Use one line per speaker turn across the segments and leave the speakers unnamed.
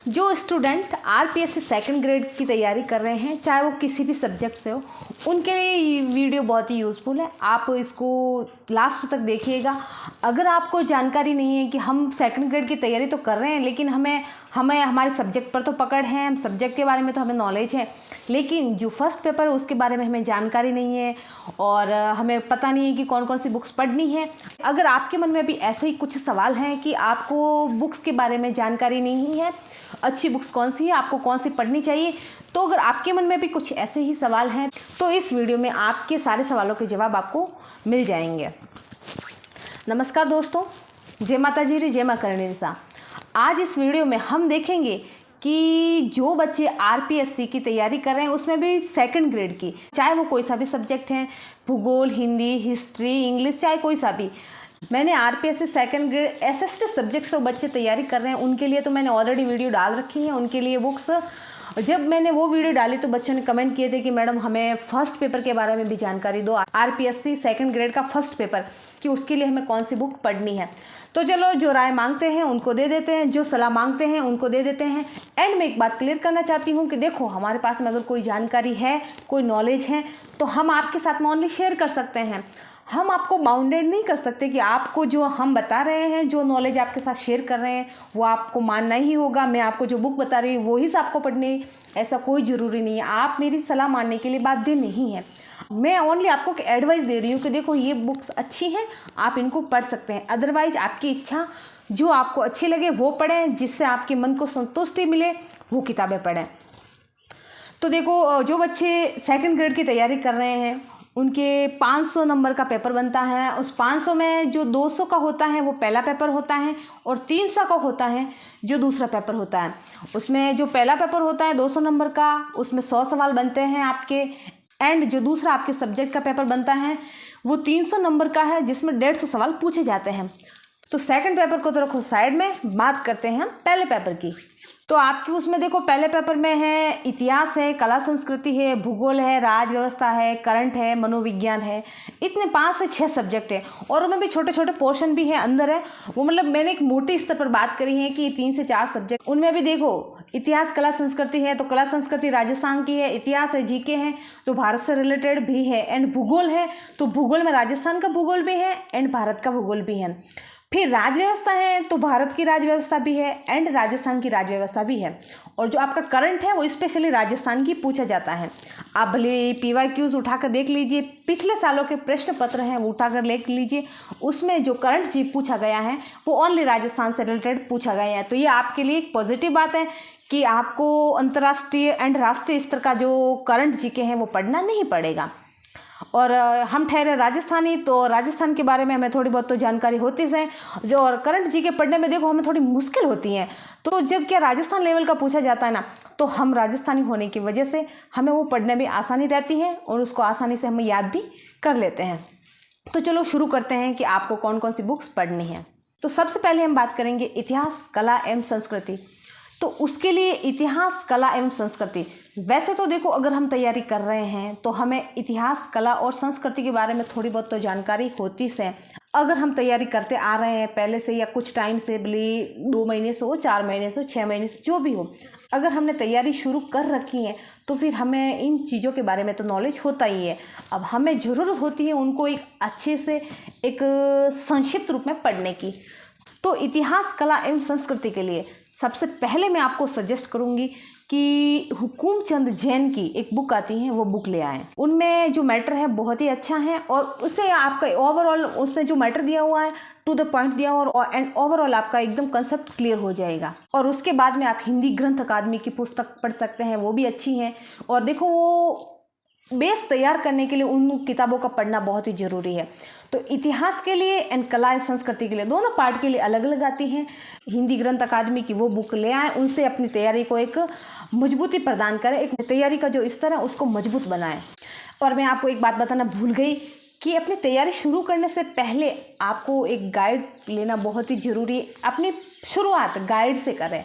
जो student RPSC second grade की तैयारी कर रहे हैं, चाहे वो किसी भी सब्जेक्ट से हो, उनके लिए ये वीडियो बहुत ही यूज़फुल है। आप इसको लास्ट तक देखिएगा। अगर आपको जानकारी नहीं है कि हम सेकंड ग्रेड की तैयारी तो कर रहे हैं, लेकिन हमें हमारे सब्जेक्ट पर तो पकड़ है, हम सब्जेक्ट के बारे में तो हमें नॉलेज है, लेकिन जो फर्स्ट पेपर है उसके बारे में हमें जानकारी नहीं है और हमें पता नहीं है कि कौन कौन सी बुक्स पढ़नी है। अगर आपके मन में भी ऐसे ही कुछ सवाल हैं कि आपको बुक्स के बारे में जानकारी नहीं है, अच्छी बुक्स कौन सी है, आपको कौन सी पढ़नी चाहिए, तो अगर आपके मन में भी कुछ ऐसे ही सवाल हैं तो इस वीडियो में आपके सारे सवालों के जवाब आपको मिल जाएंगे। नमस्कार दोस्तों, जय माता जी, जय मां करणी सा। आज इस वीडियो में हम देखेंगे कि जो बच्चे आरपीएससी की तैयारी कर रहे हैं, उसमें भी सेकंड ग्रेड की, चाहे वो कोई सा भी सब्जेक्ट है, भूगोल, हिंदी, हिस्ट्री, इंग्लिश, चाहे कोई सा भी, मैंने RPSC second grade SST subject से बच्चे तैयारी कर रहे हैं, उनके लिए तो मैंने ऑलरेडी वीडियो डाल रखी है। उनके लिए बुक्स, जब मैंने वो वीडियो डाली तो बच्चों ने कमेंट किए थे कि मैडम हमें फर्स्ट पेपर के बारे में भी जानकारी दो, आरपीएससी सेकंड ग्रेड का फर्स्ट पेपर, कि उसके लिए हमें कौन सी बुक पढ़नी है। तो चलो, जो राय मांगते हैं उनको दे देते हैं, जो सलाह मांगते हैं उनको दे देते हैं। एंड में एक बात क्लियर करना चाहती हूँ कि देखो, हमारे पास में अगर कोई जानकारी है, कोई नॉलेज है, तो हम आपके साथ में ओनली शेयर कर सकते हैं। हम आपको बाउंडेड नहीं कर सकते कि आपको जो हम बता रहे हैं, जो नॉलेज आपके साथ शेयर कर रहे हैं, वो आपको मानना ही होगा। मैं आपको जो बुक बता रही हूँ वो ही आपको पढ़नी है, ऐसा कोई ज़रूरी नहीं है। आप मेरी सलाह मानने के लिए बाध्य नहीं है। मैं ओनली आपको एडवाइस दे रही हूँ कि देखो, ये बुक्स अच्छी हैं, आप इनको पढ़ सकते हैं। अदरवाइज आपकी इच्छा, जो आपको अच्छी लगे वो पढ़ें, जिससे आपके मन को संतुष्टि मिले, वो किताबें पढ़ें। तो देखो, जो बच्चे सेकंड ग्रेड की तैयारी कर रहे हैं, उनके 500 नंबर का पेपर बनता है। उस 500 में जो 200 का होता है वो पहला पेपर होता है, और 300 का होता है जो दूसरा पेपर होता है। उसमें जो पहला पेपर होता है 200 नंबर का, उसमें 100 सवाल बनते हैं आपके। एंड जो दूसरा आपके सब्जेक्ट का पेपर बनता है वो 300 नंबर का है, जिसमें 150 सवाल पूछे जाते हैं। तो सेकंड पेपर को तो रखो साइड में, बात करते हैं हम पहले पेपर की। तो आपकी उसमें देखो, पहले पेपर में है इतिहास है, कला संस्कृति है, भूगोल है, राज व्यवस्था है, करंट है, मनोविज्ञान है। इतने 5 से 6 सब्जेक्ट है, और उनमें भी छोटे छोटे पोर्शन भी है अंदर है। वो मतलब मैंने एक मोटे स्तर पर बात करी है कि 3 से 4 सब्जेक्ट। उनमें भी देखो, इतिहास कला संस्कृति है तो कला संस्कृति राजस्थान की है, इतिहास है, जीके है तो भारत से रिलेटेड भी है, एंड भूगोल है तो भूगोल में राजस्थान का भूगोल भी है एंड भारत का भूगोल भी है। फिर राज व्यवस्था है तो भारत की राज व्यवस्था भी है एंड राजस्थान की राज व्यवस्था भी है। और जो आपका करंट है वो स्पेशली राजस्थान की पूछा जाता है। आप भले पीवाईक्यूज उठाकर देख लीजिए, पिछले सालों के प्रश्न पत्र हैं वो उठाकर देख लीजिए, उसमें जो करंट जी पूछा गया है वो ओनली राजस्थान से रिलेटेड पूछा गया है। तो ये आपके लिए एक पॉजिटिव बात है कि आपको अंतर्राष्ट्रीय एंड राष्ट्रीय स्तर का जो करंट जीके हैं वो पढ़ना नहीं पड़ेगा। और हम ठहरे राजस्थानी, तो राजस्थान के बारे में हमें थोड़ी बहुत तो जानकारी होती है, जो और करंट जी के पढ़ने में देखो हमें थोड़ी मुश्किल होती है। तो जब क्या राजस्थान लेवल का पूछा जाता है ना, तो हम राजस्थानी होने की वजह से हमें वो पढ़ने में आसानी रहती है और उसको आसानी से हम याद भी कर लेते हैं। तो चलो शुरू करते हैं कि आपको कौन कौन सी बुक्स पढ़नी है। तो सबसे पहले हम बात करेंगे इतिहास, कला एवं संस्कृति। तो उसके लिए इतिहास, कला एवं संस्कृति, वैसे तो देखो, अगर हम तैयारी कर रहे हैं तो हमें इतिहास, कला और संस्कृति के बारे में थोड़ी बहुत तो जानकारी होती से। अगर हम तैयारी करते आ रहे हैं पहले से या कुछ टाइम से, भले 2 महीने से हो, 4 महीने से हो, 6 महीने से, जो भी हो, अगर हमने तैयारी शुरू कर रखी है तो फिर हमें इन चीज़ों के बारे में तो नॉलेज होता ही है। अब हमें ज़रूरत होती है उनको एक अच्छे से, एक संक्षिप्त रूप में पढ़ने की। तो इतिहास, कला एवं संस्कृति के लिए सबसे पहले मैं आपको सजेस्ट करूंगी कि हुकुमचंद जैन की एक बुक आती है, वो बुक ले आएँ। उनमें जो मैटर है बहुत ही अच्छा है, और उससे आपका ओवरऑल, उसमें जो मैटर दिया हुआ है टू द पॉइंट दिया हुआ, और एंड ओवरऑल आपका एकदम कंसेप्ट क्लियर हो जाएगा। और उसके बाद में आप हिंदी ग्रंथ अकादमी की पुस्तक पढ़ सकते हैं, वो भी अच्छी हैं। और देखो, वो बेस तैयार करने के लिए उन किताबों का पढ़ना बहुत ही ज़रूरी है। तो इतिहास के लिए एंड कला संस्कृति के लिए, दोनों पार्ट के लिए अलग अलग आती हैं। हिंदी ग्रंथ अकादमी की वो बुक ले आएँ, उनसे अपनी तैयारी को एक मजबूती प्रदान करें, एक तैयारी का जो स्तर है उसको मजबूत बनाएं। और मैं आपको एक बात बताना भूल गई कि अपनी तैयारी शुरू करने से पहले आपको एक गाइड लेना बहुत ही ज़रूरी है। अपनी शुरुआत गाइड से करें।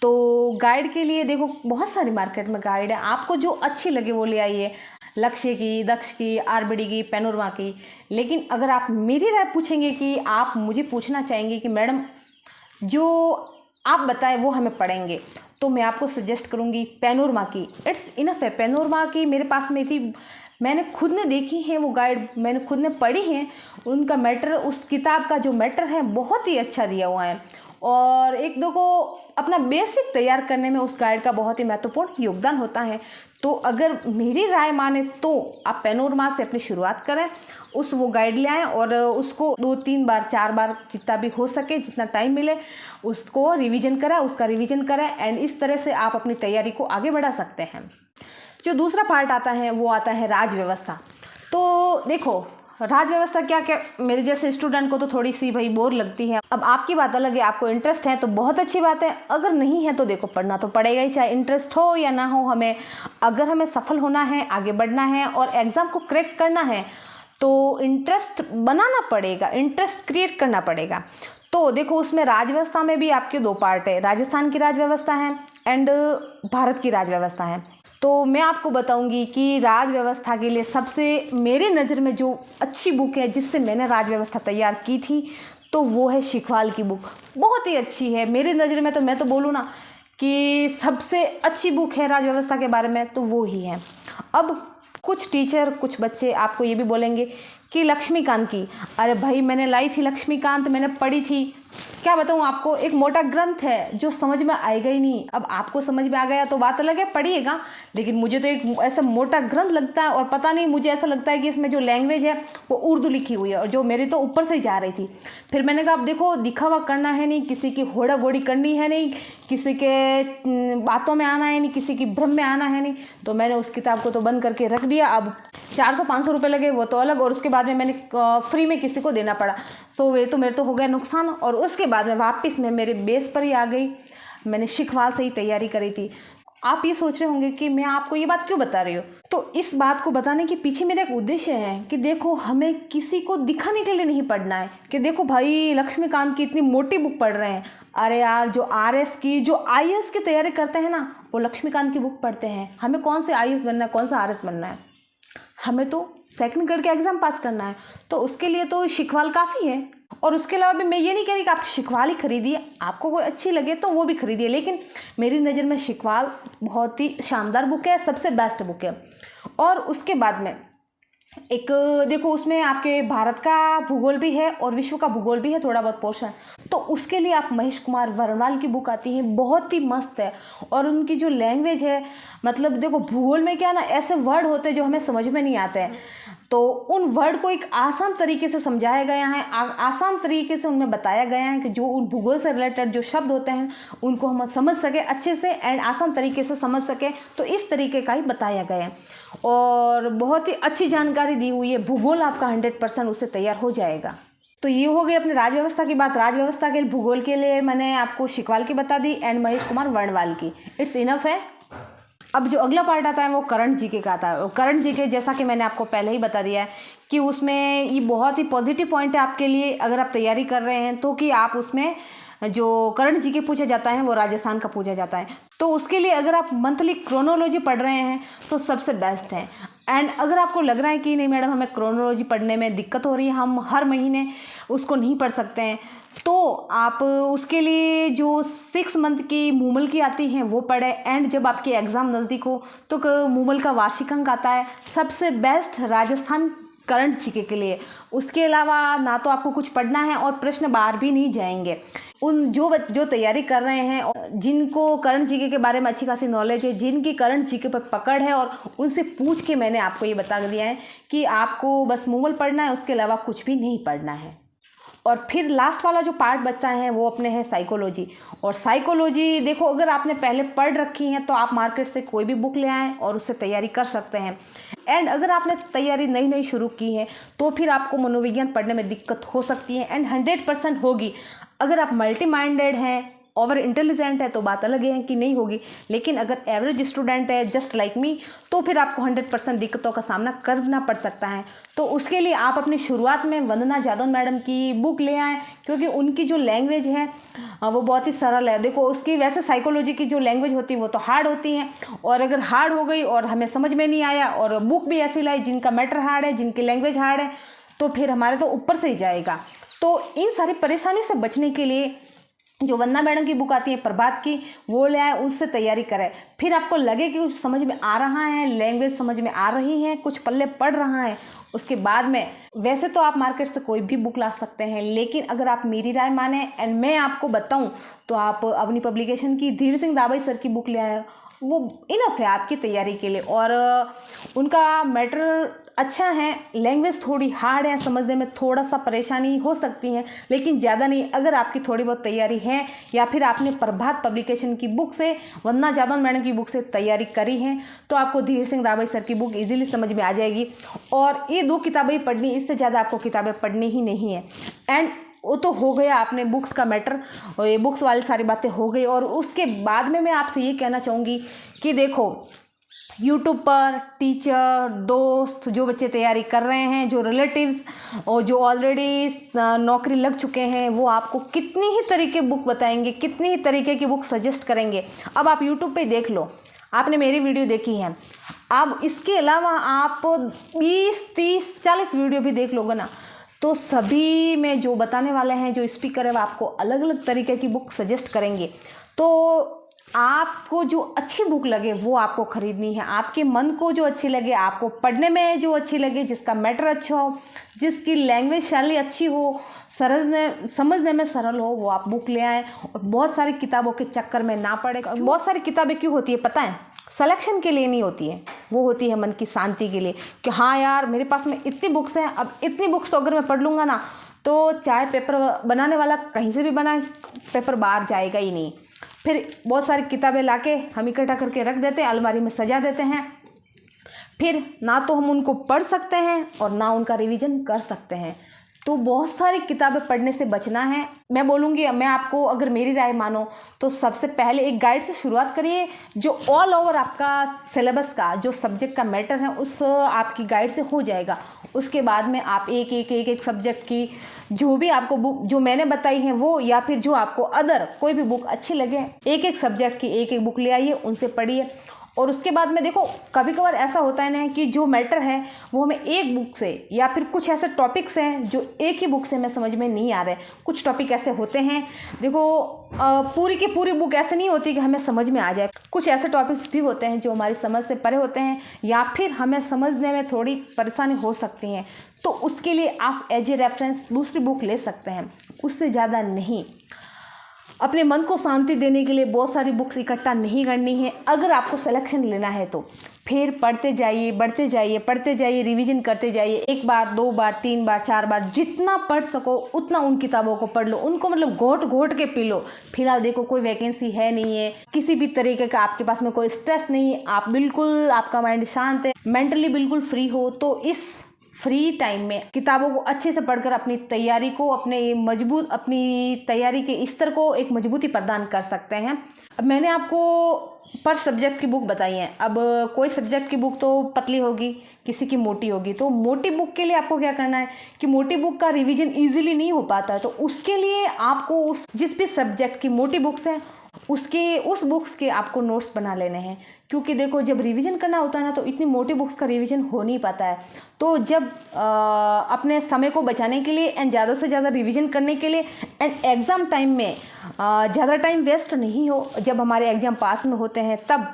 तो गाइड के लिए देखो, बहुत सारी मार्केट में गाइड है, आपको जो अच्छी लगे वो ले आइए। लक्ष्य की, दक्ष की, आरबीडी की, पैनोरमा की। लेकिन अगर आप मेरी राय पूछेंगे कि आप मुझे पूछना चाहेंगे कि मैडम जो आप बताएं वो हमें पढ़ेंगे, तो मैं आपको सजेस्ट करूँगी पैनोरमा की। इट्स इनफ है, पैनोरमा की मेरे पास में थी, मैंने खुद ने देखी है वो गाइड, मैंने खुद ने पढ़ी है। उनका मैटर, उस किताब का जो मैटर है बहुत ही अच्छा दिया हुआ है, और एक दो को अपना बेसिक तैयार करने में उस गाइड का बहुत ही महत्वपूर्ण योगदान होता है। तो अगर मेरी राय माने तो आप पैनोरमा से अपनी शुरुआत करें, वो गाइड ले आएँ और उसको 2-3 बार 4 बार जितना भी हो सके, जितना टाइम मिले उसको रिवीजन करें, उसका रिवीजन करें, एंड इस तरह से आप अपनी तैयारी को आगे बढ़ा सकते हैं। जो दूसरा पार्ट आता है वो आता है राज व्यवस्था। तो देखो राज व्यवस्था क्या क्या, मेरे जैसे स्टूडेंट को तो थोड़ी सी भाई बोर लगती है। अब आपकी बात अलग है, आपको इंटरेस्ट है तो बहुत अच्छी बात है, अगर नहीं है तो देखो पढ़ना तो पड़ेगा ही, चाहे इंटरेस्ट हो या ना हो। अगर हमें सफल होना है, आगे बढ़ना है और एग्ज़ाम को क्रैक करना है तो इंटरेस्ट बनाना पड़ेगा, इंटरेस्ट क्रिएट करना पड़ेगा। तो देखो उसमें राज व्यवस्था में भी आपके 2 पार्ट है, राजस्थान की राज व्यवस्था है एंड भारत की राज व्यवस्था है। तो मैं आपको बताऊंगी कि राज व्यवस्था के लिए सबसे मेरे नज़र में जो अच्छी बुक है जिससे मैंने राज व्यवस्था तैयार की थी तो वो है शिखवाल की बुक। बहुत ही अच्छी है मेरी नज़र में, तो मैं तो बोलूँ ना कि सबसे अच्छी बुक है राज व्यवस्था के बारे में तो वो ही है। अब कुछ टीचर, कुछ बच्चे आपको ये भी बोलेंगे कि लक्ष्मीकांत की, अरे भाई मैंने लाई थी लक्ष्मीकांत, मैंने पढ़ी थी, क्या बताऊँ आपको, एक मोटा ग्रंथ है जो समझ में आएगा ही नहीं। अब आपको समझ में आ गया तो बात अलग है, पढ़िएगा, लेकिन मुझे तो एक ऐसा मोटा ग्रंथ लगता है, और पता नहीं मुझे ऐसा लगता है कि इसमें जो लैंग्वेज है वो उर्दू लिखी हुई है, और जो मेरी तो ऊपर से ही जा रही थी। फिर मैंने कहा अब देखो दिखावा करना है नहीं, किसी की होड़ा गोड़ी करनी है नहीं, किसी के बातों में आना है नहीं, किसी की भ्रम में आना है नहीं, तो मैंने उस किताब को तो बंद करके रख दिया। अब 400-500 रुपये लगे वो तो अलग, और उसके बाद में मैंने फ्री में किसी को देना पड़ा, तो वे तो मेरे तो हो गया नुकसान। और उसके बाद में वापस मैं मेरे बेस पर ही आ गई, मैंने शिखवाल से ही तैयारी करी थी। आप ये सोच रहे होंगे कि मैं आपको ये बात क्यों बता रही हूँ, तो इस बात को बताने के पीछे मेरा एक उद्देश्य है कि देखो हमें किसी को दिखाने के लिए नहीं पढ़ना है कि देखो भाई लक्ष्मीकांत की इतनी मोटी बुक पढ़ रहे हैं। अरे यार जो आरएस की, जो आईएएस की तैयारी करते हैं ना वो लक्ष्मीकांत की बुक पढ़ते हैं। हमें कौन से आईएएस बनना है, कौन सा आरएस बनना है, हमें तो 2nd ग्रेड का एग्ज़ाम पास करना है, तो उसके लिए तो शिखवाल काफ़ी है। और उसके अलावा भी मैं ये नहीं कह रही कि आप शिखवाल ही खरीदिए, आपको कोई अच्छी लगे तो वो भी खरीदिए, लेकिन मेरी नज़र में शिखवाल बहुत ही शानदार बुक है, सबसे बेस्ट बुक है। और उसके बाद में एक देखो उसमें आपके भारत का भूगोल भी है और विश्व का भूगोल भी है, थोड़ा बहुत पोर्शन, तो उसके लिए आप महेश कुमार वर्णवाल की बुक आती है, बहुत ही मस्त है। और उनकी जो लैंग्वेज है, मतलब देखो भूगोल में क्या ना ऐसे वर्ड होते हैं जो हमें समझ में नहीं आते हैं, तो उन वर्ड को एक आसान तरीके से समझाया गया है, आसान तरीके से उनमें बताया गया है कि जो उन भूगोल से रिलेटेड जो शब्द होते हैं उनको हम समझ सके अच्छे से एंड आसान तरीके से समझ सके, तो इस तरीके का ही बताया गया है। और बहुत ही अच्छी जानकारी दी हुई है, भूगोल आपका 100% उससे तैयार हो जाएगा। तो ये हो गई अपनी राज व्यवस्था की बात। राज व्यवस्था के भूगोल के लिए मैंने आपको शिखवाल की बता दी एंड महेश कुमार वर्णवाल की, इट्स इनफ है। अब जो अगला पार्ट आता है वो करंट जीके का आता है। करंट जीके जैसा कि मैंने आपको पहले ही बता दिया है कि उसमें ये बहुत ही पॉजिटिव पॉइंट है आपके लिए अगर आप तैयारी कर रहे हैं, तो कि आप उसमें जो करंट जीके पूछा जाता है वो राजस्थान का पूछा जाता है। तो उसके लिए अगर आप मंथली क्रोनोलॉजी पढ़ रहे हैं तो सबसे बेस्ट है। एंड अगर आपको लग रहा है कि नहीं मैडम हमें क्रोनोलॉजी पढ़ने में दिक्कत हो रही है, हम हर महीने उसको नहीं पढ़ सकते हैं, तो आप उसके लिए जो 6 मंथ की मूमल की आती हैं वो पढ़े। एंड जब आपकी एग्ज़ाम नज़दीक हो तो मूमल का वार्षिक अंक आता है, सबसे बेस्ट राजस्थान करंट जीके के लिए। उसके अलावा ना तो आपको कुछ पढ़ना है और प्रश्न बाहर भी नहीं जाएंगे। उन जो तैयारी कर रहे हैं, जिनको करंट जीके के बारे में अच्छी खासी नॉलेज है, जिनकी करंट जीके पर पकड़ है, और उनसे पूछ के मैंने आपको ये बता दिया है कि आपको बस मूमल पढ़ना है, उसके अलावा कुछ भी नहीं पढ़ना है। और फिर लास्ट वाला जो पार्ट बचता है वो अपने है साइकोलॉजी। और साइकोलॉजी देखो अगर आपने पहले पढ़ रखी है तो आप मार्केट से कोई भी बुक ले आएँ और उससे तैयारी कर सकते हैं। एंड अगर आपने तैयारी नई शुरू की है तो फिर आपको मनोविज्ञान पढ़ने में दिक्कत हो सकती है एंड 100% होगी। अगर आप मल्टी माइंडेड हैं, ओवर इंटेलिजेंट है तो बात अलग है कि नहीं होगी, लेकिन अगर एवरेज स्टूडेंट है जस्ट लाइक मी तो फिर आपको 100% दिक्कतों का सामना करना पड़ सकता है। तो उसके लिए आप अपनी शुरुआत में वंदना जादव मैडम की बुक ले आएँ, क्योंकि उनकी जो लैंग्वेज है वो बहुत ही सरल है। देखो उसकी वैसे साइकोलॉजी की जो लैंग्वेज होती है वो तो हार्ड होती है, और अगर हार्ड हो गई और हमें समझ में नहीं आया और बुक भी ऐसी लाई जिनका मैटर हार्ड है, जिनकी लैंग्वेज हार्ड है, तो फिर हमारे तो ऊपर से ही जाएगा। तो इन सारी परेशानी से बचने के लिए जो वंदना मैडम की बुक आती है प्रभात की, वो ले आए, उससे तैयारी करें। फिर आपको लगे कि कुछ समझ में आ रहा है, लैंग्वेज समझ में आ रही है, कुछ पल्ले पढ़ रहा है, उसके बाद में वैसे तो आप मार्केट से कोई भी बुक ला सकते हैं, लेकिन अगर आप मेरी राय माने एंड मैं आपको बताऊं तो आप अवनी पब्लिकेशन की धीर सिंह दाबई सर की बुक ले आए, वो इनफ है आपकी तैयारी के लिए। और उनका मैटर अच्छा है, लैंग्वेज थोड़ी हार्ड है, समझने में थोड़ा सा परेशानी हो सकती है, लेकिन ज़्यादा नहीं। अगर आपकी थोड़ी बहुत तैयारी है या फिर आपने प्रभात पब्लिकेशन की बुक से, वंदना जादव मैडम की बुक से तैयारी करी है, तो आपको धीर सिंह दाबई सर की बुक इजीली समझ में आ जाएगी। और ये 2 किताबें ही पढ़नी, इससे ज़्यादा आपको किताबें पढ़नी ही नहीं है। एंड वो तो हो गया आपने बुक्स का मैटर, और ये बुक्स वाली सारी बातें हो गई। और उसके बाद में मैं आपसे ये कहना चाहूँगी कि देखो, यूट्यूब पर टीचर, दोस्त, जो बच्चे तैयारी कर रहे हैं, जो रिलेटिव्स और जो ऑलरेडी नौकरी लग चुके हैं, वो आपको कितनी ही तरीके बुक बताएंगे, कितनी ही तरीके की बुक सजेस्ट करेंगे। अब आप यूट्यूब पे देख लो, आपने मेरी वीडियो देखी है, अब इसके अलावा आप 20, 30, 40 वीडियो भी देख लोगे ना, तो सभी में जो बताने वाले हैं, जो स्पीकर है, वो आपको अलग अलग तरीके की बुक सजेस्ट करेंगे। तो आपको जो अच्छी बुक लगे वो आपको ख़रीदनी है, आपके मन को जो अच्छी लगे, आपको पढ़ने में जो अच्छी लगे, जिसका मैटर अच्छा हो, जिसकी लैंग्वेज शैली अच्छी हो, समझने में सरल हो, वो आप बुक ले आएँ। और बहुत सारी किताबों के चक्कर में ना पड़े। बहुत सारी किताबें क्यों होती है पता है? सिलेक्शन के लिए नहीं होती है, वो होती है मन की शांति के लिए, कि हाँ यार मेरे पास में इतनी बुक्स हैं, अब इतनी बुक्स तो अगर मैं पढ़ लूँगा ना, तो चाहे पेपर बनाने वाला कहीं से भी बनाए, पेपर बाहर जाएगा ही नहीं। फिर बहुत सारी किताबें लाके हम इकट्ठा करके रख देते हैं, अलमारी में सजा देते हैं, फिर ना तो हम उनको पढ़ सकते हैं और ना उनका रिवीजन कर सकते हैं। तो बहुत सारी किताबें पढ़ने से बचना है। मैं बोलूँगी, मैं आपको अगर मेरी राय मानो तो सबसे पहले एक गाइड से शुरुआत करिए, जो ऑल ओवर आपका सिलेबस का, जो सब्जेक्ट का मैटर है, उस आपकी गाइड से हो जाएगा। उसके बाद में आप एक सब्जेक्ट की जो भी आपको बुक जो मैंने बताई है वो, या फिर जो आपको अदर कोई भी बुक अच्छी लगे, एक सब्जेक्ट की एक बुक ले आइए, उनसे पढ़िए। और उसके बाद में देखो, कभी कभार ऐसा होता है ना कि जो मैटर है वो हमें एक बुक से, या फिर कुछ ऐसे टॉपिक्स हैं जो एक ही बुक से हमें समझ में नहीं आ रहे। कुछ टॉपिक ऐसे होते हैं, देखो पूरी की पूरी बुक ऐसे नहीं होती कि हमें समझ में आ जाए। कुछ ऐसे टॉपिक्स भी होते हैं जो हमारी समझ से परे होते हैं, या फिर हमें समझने में थोड़ी परेशानी हो सकती है, तो उसके लिए आप एज ए रेफरेंस दूसरी बुक ले सकते हैं, उससे ज़्यादा नहीं। अपने मन को शांति देने के लिए बहुत सारी बुक्स इकट्ठा नहीं करनी है। अगर आपको सिलेक्शन लेना है तो फिर पढ़ते जाइए, बढ़ते जाइए, पढ़ते जाइए, रिवीजन करते जाइए। 1 बार, 2 बार, 3 बार, 4 बार, जितना पढ़ सको उतना उन किताबों को पढ़ लो, उनको मतलब घोट घोट के पी लो। फिलहाल देखो, कोई वैकेंसी है नहीं है, किसी भी तरीके का आपके पास में कोई स्ट्रेस नहीं, आप बिल्कुल, आपका माइंड शांत है, मेंटली बिल्कुल फ्री हो, तो इस फ्री टाइम में किताबों को अच्छे से पढ़कर अपनी तैयारी को, अपनी तैयारी के स्तर को एक मजबूती प्रदान कर सकते हैं। अब मैंने आपको पर सब्जेक्ट की बुक बताई है। अब कोई सब्जेक्ट की बुक तो पतली होगी, किसी की मोटी होगी, तो मोटी बुक के लिए आपको क्या करना है कि मोटी बुक का रिवीजन इजीली नहीं हो पाता है, तो उसके लिए आपको जिस भी सब्जेक्ट की मोटी बुक्स हैं उस बुक्स के आपको नोट्स बना लेने हैं। क्योंकि देखो, जब रिवीजन करना होता है ना, तो इतनी मोटी बुक्स का रिवीजन हो नहीं पाता है। तो जब अपने समय को बचाने के लिए एंड ज़्यादा से ज़्यादा रिवीजन करने के लिए एंड एग्ज़ाम टाइम में ज़्यादा टाइम वेस्ट नहीं हो, जब हमारे एग्ज़ाम पास में होते हैं, तब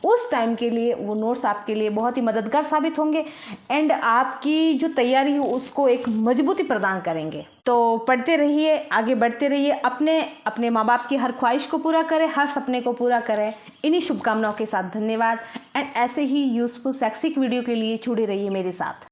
उस टाइम के लिए वो नोट्स आपके लिए बहुत ही मददगार साबित होंगे एंड आपकी जो तैयारी है उसको एक मजबूती प्रदान करेंगे। तो पढ़ते रहिए, आगे बढ़ते रहिए, अपने माँ बाप की हर ख्वाहिश को पूरा करें, हर सपने को पूरा करें। इन्हीं शुभकामनाओं के साथ धन्यवाद एंड ऐसे ही यूज़फुल शैक्षिक वीडियो के लिए जुड़े रहिए मेरे साथ।